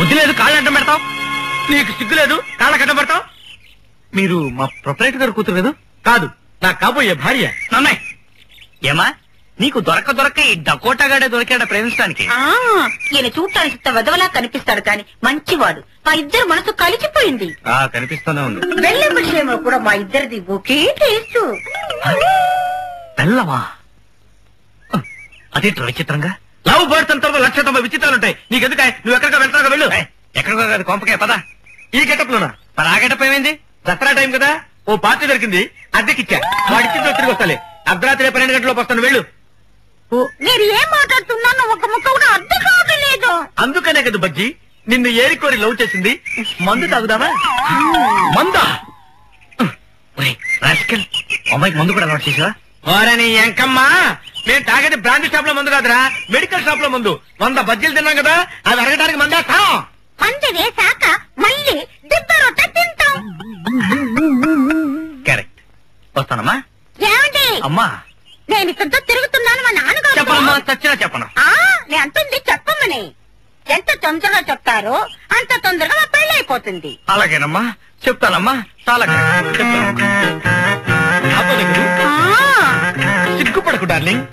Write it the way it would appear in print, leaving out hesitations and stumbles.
బుద్ధి లేదు, కాళ్ళు అడ్డం పెడతావు. నీకు సిగ్గు లేదు, కాళ్ళకి అడ్డం పెడతావు. మీరు మా ప్రొపరేటర్ గారు కూతురు కదా? కాదు, నాకు కాబోయే భార్య. అమ్మాయి ఏమా నీకు దొరక ఈ డకోటాగాడే దొరికాడ ప్రేమించడానికి? ఈయన చూడటానికి వదవలా కనిపిస్తాడు కానీ మంచివాడు. మా ఇద్దరు మనసు కలిసిపోయింది. కనిపిస్తూనే ఉంది. వెళ్ళే విషయంలో కూడా మా ఇద్దరిది ఒకే టేస్ట్. బెల్లమా? అదే విచిత్రంగా. లవ్ బర్డ్స్ అంతా 1,90,000 విచిత్రాలు ఉంటాయి. నీకెందుక? నువ్వు ఎక్కడికో వెళ్తావు, వెళ్ళు. ఎక్కడికో కాదు, కొంపకే పద. ఈ గెటప్ లోనా? మరి ఆ గెటప్ ఏమైంది? దసరా టైం కదా, ఓ పార్టీ దొరికింది, అద్దెకిచ్చా. వాడిచ్చిందో తిరిగి వస్తాలే. అర్ధరాత్రి 12 గంటలకు వస్తాను, వెళ్ళు. నేను ఏం మాట్లాడుతున్నాను ఒక ముక్క కూడా అర్థం కావట్లేదు. అందుకనే కదా బజ్జి నిన్ను ఏరికోరి లవ్ చేసింది. మందు తాగుదామా? మందా? అమ్మాయికి మందు కూడా అలవాటు చేసా? ఓరని ఎంకమ్మా, నేను తాగేది బ్రాండ్ షాప్ లో మందు కాదురా, మెడికల్ షాప్ లో మందు. 100 బజ్జీలు తిన్నాం కదా, అవి అరగడానికి మందేస్తాం. మందు వేసాక మళ్ళీ దిబ్బ రొట్టె తింటాం. కరెక్ట్. వస్తానమ్మా. ఏమండి అమ్మా, నేను ఇక్కడితో తిరుగుతున్నాను. మా నాన్నగారు చెప్పనమ్మా, చచ్చినా చెప్పను. నేను అంటుంది చెప్పమని. ఎంత తొందరగా చెప్తారో అంత తొందరగా మా పెళ్లి అయిపోతుంది. అలాగేనమ్మా, చెప్తానమ్మా. చాలా సిగ్గుపడకు డార్లింగ్.